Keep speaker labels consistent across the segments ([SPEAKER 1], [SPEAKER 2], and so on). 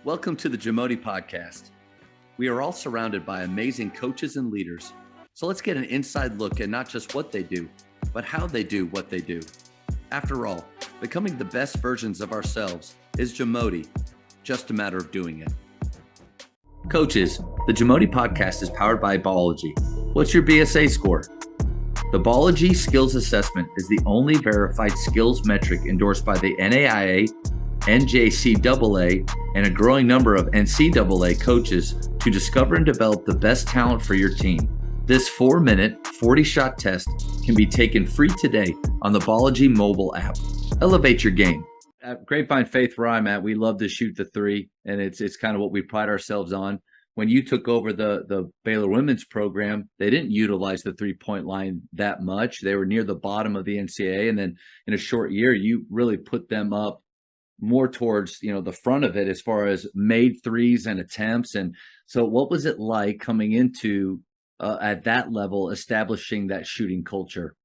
[SPEAKER 1] Welcome to the JAMODI podcast. We are all surrounded by amazing coaches and leaders. So let's get an inside look at not just what they do, but how they do what they do. After all, becoming the best versions of ourselves is JAMODI, just a matter of doing it. Coaches, the JAMODI podcast is powered by Biology. What's your BSA score? The Biology Skills Assessment is the only verified skills metric endorsed by the NAIA, NJCAA, and a growing number of NCAA coaches to discover and develop the best talent for your team. This 4-minute, 40-shot test can be taken free today on the Biology mobile app. Elevate your game. At Grapevine Faith, where I'm at, we love to shoot the three, and it's kind of what we pride ourselves on. When you took over the Baylor women's program, they didn't utilize the three-point line that much. They were near the bottom of the NCAA, and then in a short year, you really put them up more towards, the front of it as far as made threes and attempts. And so what was it like coming into at that level, establishing that shooting culture?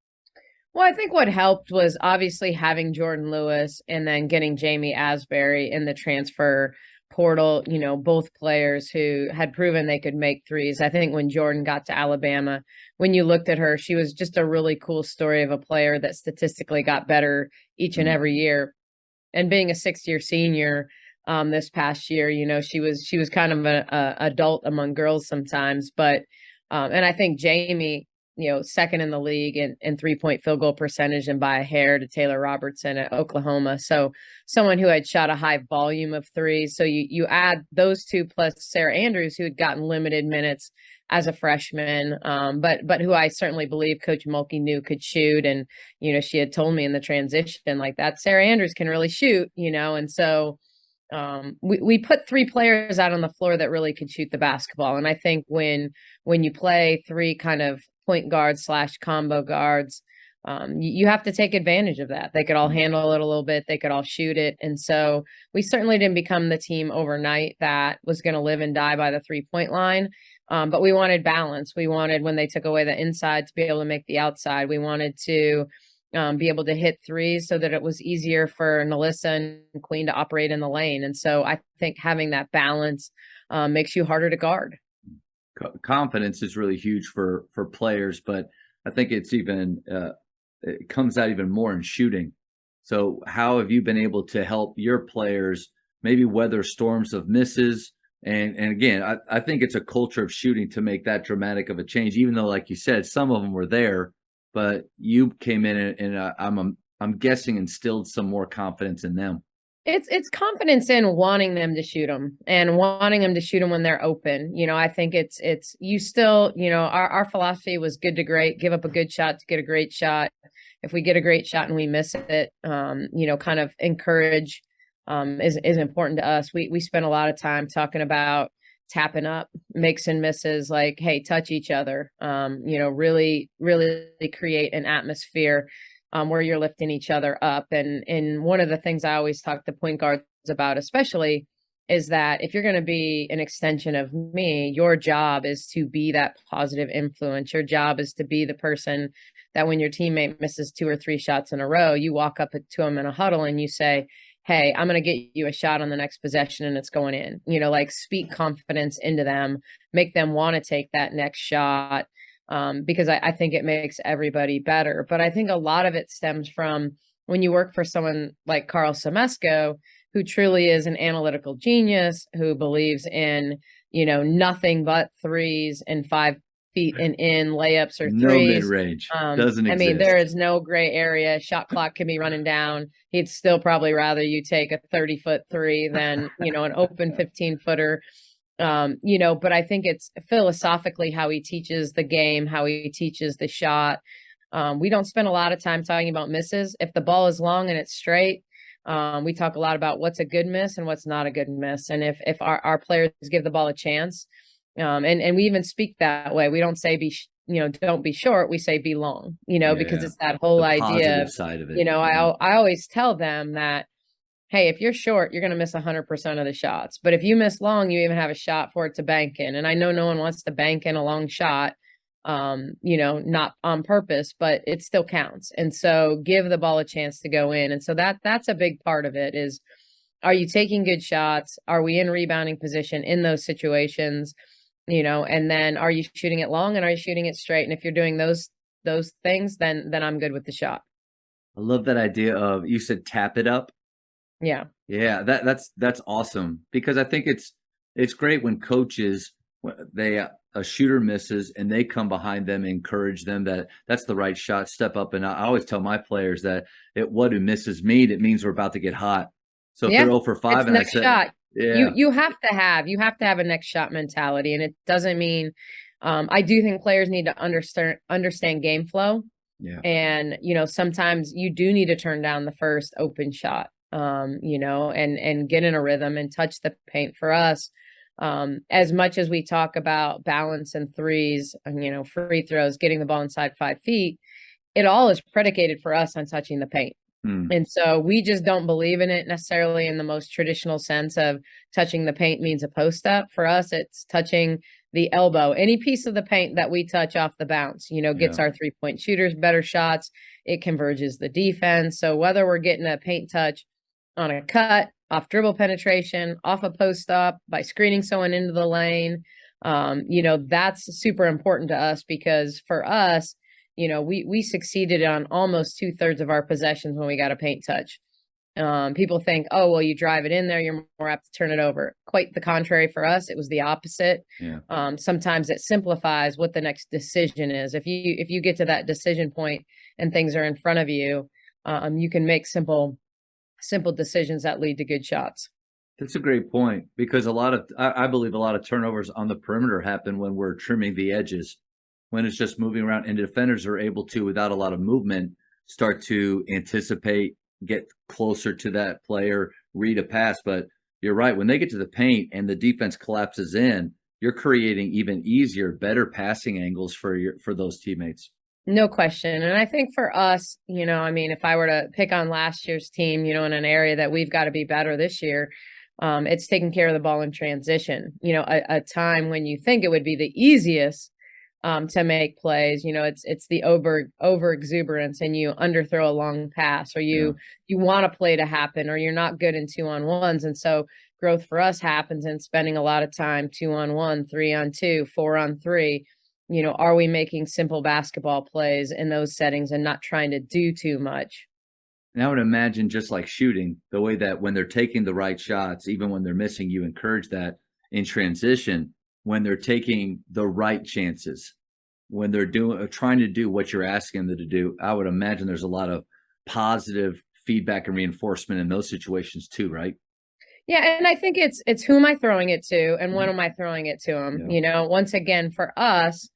[SPEAKER 2] Well, I think what helped was obviously having Jordan Lewis and then getting Jamie Asbury in the transfer portal, both players who had proven they could make threes. I think when Jordan got to Alabama, when you looked at her, she was just a really cool story of a player that statistically got better each and every year. And being a sixth-year senior this past year, she was kind of an adult among girls sometimes. But and I think Jamie, second in the league in three-point field goal percentage and by a hair to Taylor Robertson at Oklahoma. So someone who had shot a high volume of threes. So you add those two plus Sarah Andrews, who had gotten limited minutes as a freshman, but who I certainly believe Coach Mulkey knew could shoot. And, she had told me in the transition like that, Sarah Andrews can really shoot, and so we put three players out on the floor that really could shoot the basketball. And I think when you play three kind of point guards / combo guards, you have to take advantage of that. They could all handle it a little bit. They could all shoot it. And so we certainly didn't become the team overnight that was going to live and die by the 3-point line. But we wanted balance. We wanted, when they took away the inside, to be able to make the outside. We wanted to be able to hit threes so that it was easier for Nalissa and Queen to operate in the lane. And so I think having that balance makes you harder to guard.
[SPEAKER 1] Confidence is really huge for players, but I think it's even it comes out even more in shooting. So how have you been able to help your players maybe weather storms of misses? And again, I think it's a culture of shooting to make that dramatic of a change, even though, like you said, some of them were there, but you came in and I'm guessing instilled some more confidence in them.
[SPEAKER 2] It's confidence in wanting them to shoot them and wanting them to shoot them when they're open. I think it's you still, our philosophy was good to great, give up a good shot to get a great shot. If we get a great shot and we miss it, kind of encourage is important to us. We spend a lot of time talking about tapping up, makes and misses, like, hey, touch each other, really, really create an atmosphere where you're lifting each other up. And one of the things I always talk to point guards about, especially, is that if you're going to be an extension of me, your job is to be that positive influence. Your job is to be the person that when your teammate misses 2 or 3 shots in a row, you walk up to them in a huddle and you say, hey, I'm going to get you a shot on the next possession and it's going in. Speak confidence into them, make them want to take that next shot. Because I think it makes everybody better. But I think a lot of it stems from when you work for someone like Carl Semesco, who truly is an analytical genius, who believes in, nothing but threes and 5 feet and in layups or threes. No
[SPEAKER 1] mid-range. Doesn't exist.
[SPEAKER 2] I mean, there is no gray area. Shot clock can be running down. He'd still probably rather you take a 30-foot three than, an open 15-footer. But I think it's philosophically how he teaches the game, how he teaches the shot. We don't spend a lot of time talking about misses. If the ball is long and it's straight, we talk a lot about what's a good miss and what's not a good miss. And if our players give the ball a chance, and we even speak that way, we don't say don't be short. We say be long, because it's that whole idea of,
[SPEAKER 1] side of it.
[SPEAKER 2] I always tell them that, hey, if you're short, you're going to miss 100% of the shots. But if you miss long, you even have a shot for it to bank in. And I know no one wants to bank in a long shot, not on purpose, but it still counts. And so give the ball a chance to go in. And so that's a big part of it is Are you taking good shots? Are we in rebounding position in those situations? And then are you shooting it long and are you shooting it straight? And if you're doing those things, then I'm good with the shot.
[SPEAKER 1] I love that idea of, you said tap it up.
[SPEAKER 2] Yeah.
[SPEAKER 1] Yeah, that's awesome, because I think it's great when coaches, a shooter misses and they come behind them and encourage them that that's the right shot, step up. And I always tell my players that what who misses me, it means we're about to get hot. So if they're
[SPEAKER 2] Yeah.
[SPEAKER 1] 0 for 5
[SPEAKER 2] It's
[SPEAKER 1] and I
[SPEAKER 2] next
[SPEAKER 1] said,
[SPEAKER 2] shot.
[SPEAKER 1] yeah,
[SPEAKER 2] You have to have a next shot mentality. And it doesn't mean I do think players need to understand game flow.
[SPEAKER 1] yeah,
[SPEAKER 2] And, sometimes you do need to turn down the first open shot, and get in a rhythm and touch the paint. For us, as much as we talk about balance and threes, and, free throws, getting the ball inside 5 feet, it all is predicated for us on touching the paint.
[SPEAKER 1] hmm,
[SPEAKER 2] And so we just don't believe in it necessarily in the most traditional sense of touching the paint means a post up. For us, it's touching the elbow. Any piece of the paint that we touch off the bounce, gets
[SPEAKER 1] yeah.
[SPEAKER 2] our 3-point shooters better shots. It converges the defense. So whether we're getting a paint touch on a cut, off dribble penetration, off a post up, by screening someone into the lane, that's super important to us, because for us, we succeeded on almost 2/3 of our possessions when we got a paint touch. People think, oh, well, you drive it in there, you're more apt to turn it over. Quite the contrary for us. It was the opposite.
[SPEAKER 1] Yeah.
[SPEAKER 2] Sometimes it simplifies what the next decision is. If you get to that decision point and things are in front of you, you can make simple decisions that lead to good shots.
[SPEAKER 1] That's a great point, because I believe a lot of turnovers on the perimeter happen when we're trimming the edges, when it's just moving around, and defenders are able to, without a lot of movement, start to anticipate, get closer to that player, read a pass. But you're right, when they get to the paint and the defense collapses in, you're creating even easier, better passing angles for those teammates.
[SPEAKER 2] No question. And I think for us, if I were to pick on last year's team, in an area that we've got to be better this year, it's taking care of the ball in transition. A time when you think it would be the easiest to make plays, it's the over exuberance, and you underthrow a long pass, or
[SPEAKER 1] Yeah.
[SPEAKER 2] you want a play to happen, or you're not good in 2-on-1s. And so growth for us happens in spending a lot of time 2-on-1, 3-on-2, 4-on-3. Are we making simple basketball plays in those settings and not trying to do too much?
[SPEAKER 1] And I would imagine, just like shooting, the way that when they're taking the right shots, even when they're missing, you encourage that in transition, when they're taking the right chances, when they're trying to do what you're asking them to do. I would imagine there's a lot of positive feedback and reinforcement in those situations too, right?
[SPEAKER 2] Yeah, and I think it's who am I throwing it to, and when
[SPEAKER 1] Mhm.
[SPEAKER 2] am I throwing it to them?
[SPEAKER 1] Yeah.
[SPEAKER 2] Once again, for us,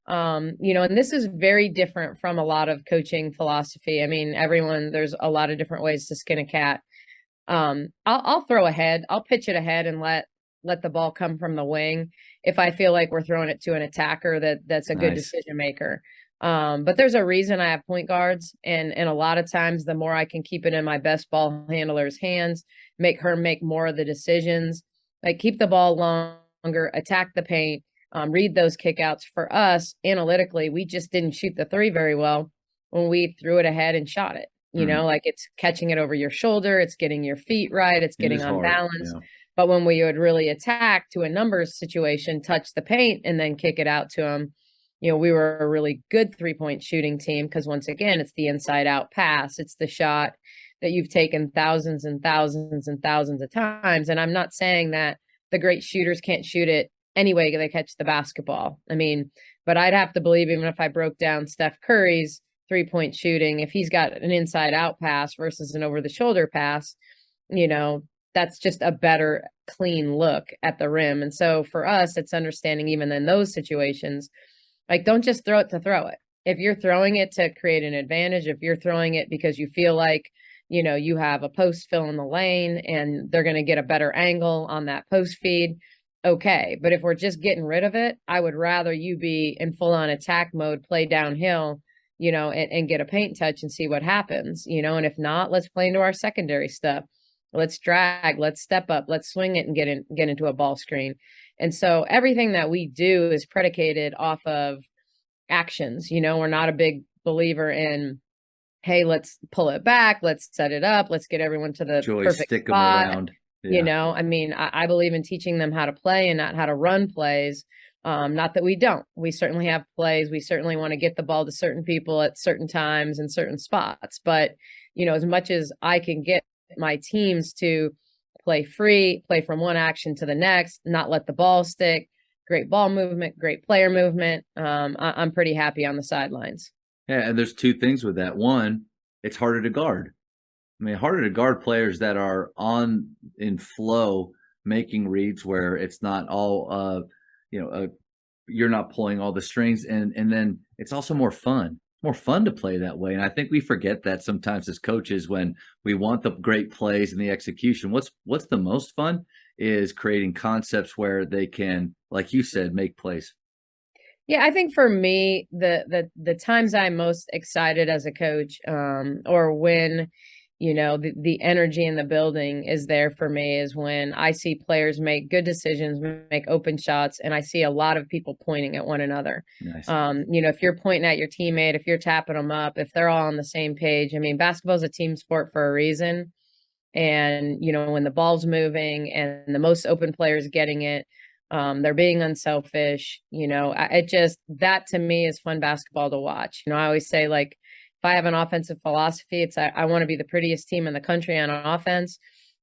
[SPEAKER 2] and this is very different from a lot of coaching philosophy. I mean, there's a lot of different ways to skin a cat. I'll throw ahead. I'll pitch it ahead and let the ball come from the wing if I feel like we're throwing it to an attacker that's a good
[SPEAKER 1] Nice.
[SPEAKER 2] decision maker. But there's a reason I have point guards, and a lot of times the more I can keep it in my best ball handler's hands, make her make more of the decisions, like keep the ball longer, attack the paint, read those kickouts. For us, analytically, we just didn't shoot the three very well when we threw it ahead and shot it.
[SPEAKER 1] Mm.
[SPEAKER 2] Like it's catching it over your shoulder, it's getting your feet right, it's
[SPEAKER 1] It
[SPEAKER 2] getting
[SPEAKER 1] is
[SPEAKER 2] on
[SPEAKER 1] hard.
[SPEAKER 2] balance.
[SPEAKER 1] Yeah.
[SPEAKER 2] But when we would really attack to a numbers situation, touch the paint, and then kick it out to them, we were a really good 3-point shooting team, because once again, it's the inside out pass. It's the shot that you've taken thousands and thousands and thousands of times. And I'm not saying that the great shooters can't shoot it anyway they catch the basketball. I mean, but I'd have to believe, even if I broke down Steph Curry's 3-point shooting, if he's got an inside out pass versus an over the shoulder pass, you know, that's just a better clean look at the rim. And so for us, it's understanding, even in those situations, like, don't just throw it to throw it. If you're throwing it to create an advantage, if you're throwing it because you feel like, you have a post fill in the lane and they're going to get a better angle on that post feed, okay. But if we're just getting rid of it, I would rather you be in full on attack mode, play downhill, and get a paint touch and see what happens, and if not, let's play into our secondary stuff. Let's drag, let's step up, let's swing it and get into a ball screen. And so everything that we do is predicated off of actions. We're not a big believer in hey, let's pull it back, let's set it up, let's get everyone to the
[SPEAKER 1] Joy,
[SPEAKER 2] perfect
[SPEAKER 1] stick them
[SPEAKER 2] spot.
[SPEAKER 1] around.
[SPEAKER 2] You
[SPEAKER 1] Yeah.
[SPEAKER 2] know, I mean, I believe in teaching them how to play and not how to run plays. Not that we don't. We certainly have plays. We certainly want to get the ball to certain people at certain times and certain spots. But, you know, as much as I can get my teams to play free, play from one action to the next, not let the ball stick, great ball movement, great player movement. I'm pretty happy on the sidelines.
[SPEAKER 1] Yeah, and there's two things with that. One, it's harder to guard. I mean, harder to guard players that are on in flow, making reads where it's not all, you know, you're not pulling all the strings, and then it's also more fun. More fun to play that way, and I think we forget that sometimes as coaches when we want the great plays and the execution. What's the most fun is creating concepts where they can, like you said, make plays.
[SPEAKER 2] Yeah, I think for me, the times I'm most excited as a coach, or when, you know, the energy in the building is there for me is when I see players make good decisions, make open shots, and I see a lot of people pointing at one another.
[SPEAKER 1] Nice.
[SPEAKER 2] You know, if you're pointing at your teammate, if you're tapping them up, if they're all on the same page, I mean, basketball is a team sport for a reason. And, you know, when the ball's moving and the most open players getting it, they're being unselfish, you know, it just, that to me is fun basketball to watch. You know, I always say, like, if I have an offensive philosophy, it's I want to be the prettiest team in the country on offense.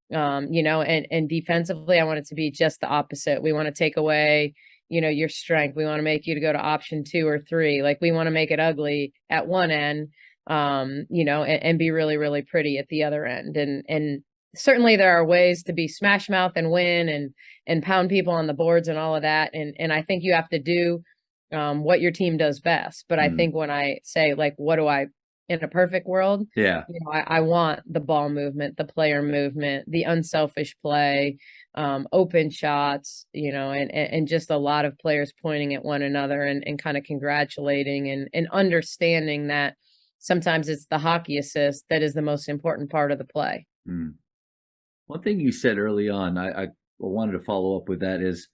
[SPEAKER 2] You know, and defensively, I want it to be just the opposite. We want to take away, you know, your strength. We want to make you to go to option 2 or 3. Like, we want to make it ugly at one end, you know, and be really, really pretty at the other end. And certainly there are ways to be smash mouth and win and pound people on the boards and all of that. And I think you have to do what your team does best. But I think when I say, like, what do I, in a perfect world,
[SPEAKER 1] Yeah.
[SPEAKER 2] you know, I want the ball movement, the player movement, the unselfish play, open shots, you know, and just a lot of players pointing at one another and kind of congratulating and understanding that sometimes it's the hockey assist that is the most important part of the play.
[SPEAKER 1] One thing you said early on, I wanted to follow up with that is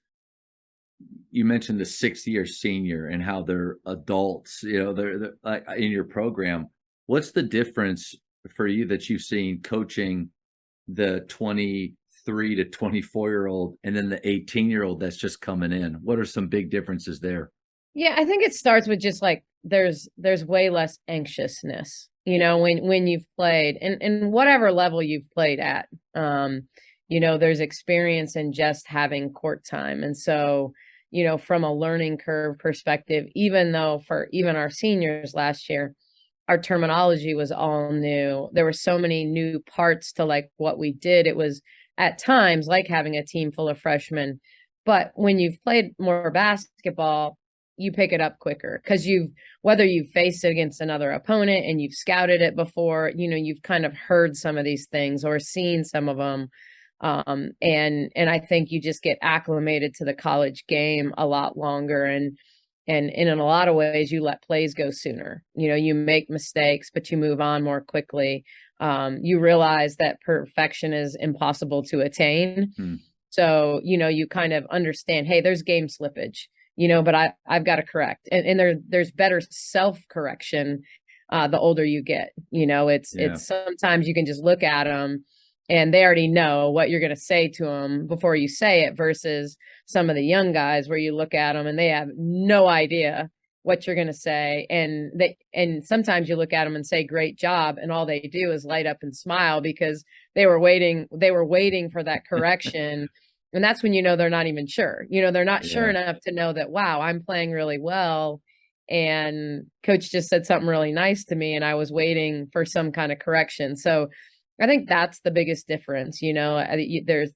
[SPEAKER 1] you mentioned the 6th-year senior and how they're adults, you know, they're in your program. What's the difference for you that you've seen coaching the 23 to 24-year-old and then the 18-year-old that's just coming in? What are some big differences there?
[SPEAKER 2] Yeah, I think it starts with just like there's way less anxiousness, you know, when you've played and whatever level you've played at. You know, there's experience in just having court time. And so, you know, from a learning curve perspective, even though for even our seniors last year, our terminology was all new. There were so many new parts to like what we did. It was at times like having a team full of freshmen. But when you've played more basketball, you pick it up quicker because whether you've faced it against another opponent and you've scouted it before, you know, you've kind of heard some of these things or seen some of them. And I think you just get acclimated to the college game a lot longer. And in a lot of ways, you let plays go sooner. You know, you make mistakes, but you move on more quickly. You realize that perfection is impossible to attain. So, you know, you kind of understand, hey, there's game slippage, you know, but I've got to correct. And there's better self-correction the older you get. You know, it's sometimes you can just look at them and they already know what you're going to say to them before you say it versus some of the young guys where you look at them and they have no idea what you're going to say. And sometimes you look at them and say, great job. And all they do is light up and smile because they were waiting for that correction. And that's when, you know, they're not even sure, you know, they're not sure enough to know that, wow, I'm playing really well. And coach just said something really nice to me and I was waiting for some kind of correction. So I think that's the biggest difference. You know,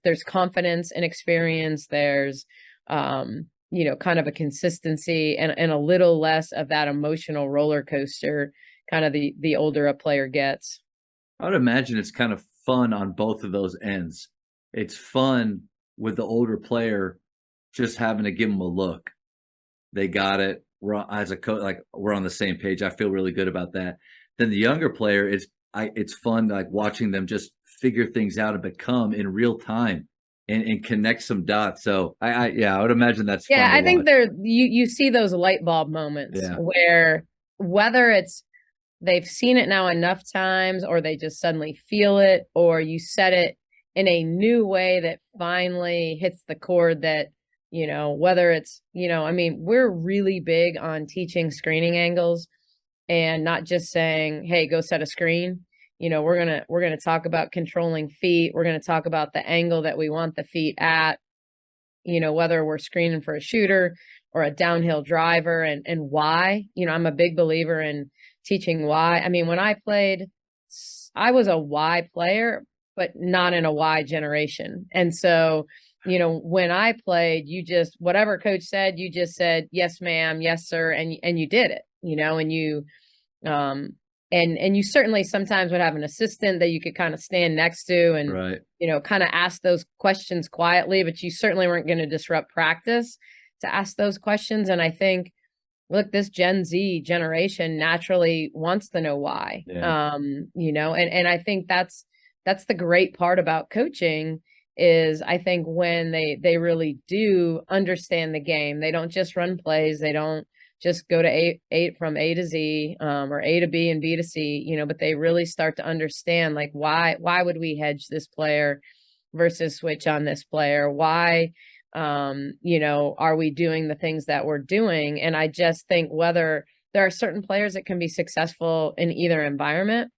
[SPEAKER 2] there's confidence and experience. There's, you know, kind of a consistency and a little less of that emotional roller coaster kind of the older a player gets.
[SPEAKER 1] I would imagine it's kind of fun on both of those ends. It's fun with the older player just having to give them a look. They got it. As a coach, like we're on the same page. I feel really good about that. Then the younger player it's fun like watching them just figure things out and become in real time and connect some dots. So I would imagine that's fun.
[SPEAKER 2] I think you see those light bulb moments where whether it's they've seen it now enough times, or they just suddenly feel it, or you set it in a new way that finally hits the chord that, whether it's, I mean, we're really big on teaching screening angles and not just saying, hey, go set a screen. We're going to talk about controlling feet. We're going to talk about the angle that we want the feet at, whether we're screening for a shooter or a downhill driver, and why. I'm a big believer in teaching why. I mean, when I played, I was a why player, but not in a why generation. And so, when I played, you just, whatever coach said, you just said, yes, ma'am, yes, sir. And you did it, and you, and you certainly sometimes would have an assistant that you could kind of stand next to and,
[SPEAKER 1] right.
[SPEAKER 2] Kind of ask those questions quietly, but you certainly weren't going to disrupt practice to ask those questions. And I think, look, this Gen Z generation naturally wants to know why,
[SPEAKER 1] Yeah.
[SPEAKER 2] and I think that's the great part about coaching is I think when they really do understand the game, they don't just run plays. They don't just go to A from A to Z, or A to B and B to C, but they really start to understand, like, why would we hedge this player versus switch on this player? Why, are we doing the things that we're doing? And I just think whether there are certain players that can be successful in either environment.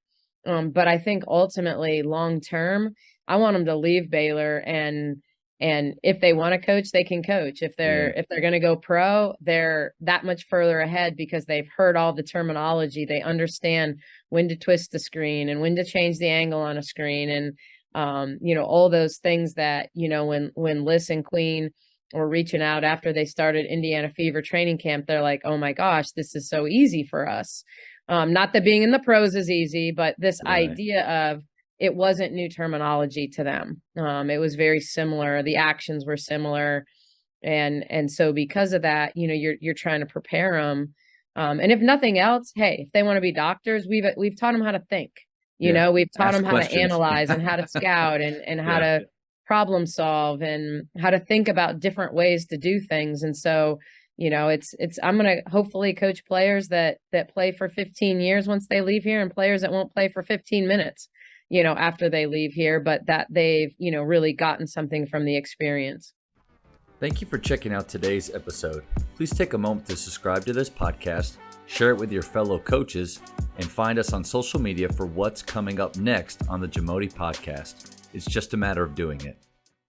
[SPEAKER 2] But I think ultimately long term, I want them to leave Baylor and if they want to coach, they can coach. If they're going to go pro, they're that much further ahead because they've heard all the terminology. They understand when to twist the screen and when to change the angle on a screen, and all those things that, when Liz and Queen were reaching out after they started Indiana Fever training camp, they're like, oh my gosh, this is so easy for us. Not that being in the pros is easy, but this idea of it wasn't new terminology to them. It was very similar. The actions were similar. And so because of that, you're trying to prepare them. And if nothing else, hey, if they want to be doctors, we've taught them how to think. We've taught them how to analyze and how to scout and how to problem solve and how to think about different ways to do things. And so, I'm going to hopefully coach players that play for 15 years once they leave here, and players that won't play for 15 minutes, after they leave here, but that they've, really gotten something from the experience.
[SPEAKER 1] Thank you for checking out today's episode. Please take a moment to subscribe to this podcast, share it with your fellow coaches, and find us on social media for what's coming up next on the JAMODI podcast. It's just a matter of doing it.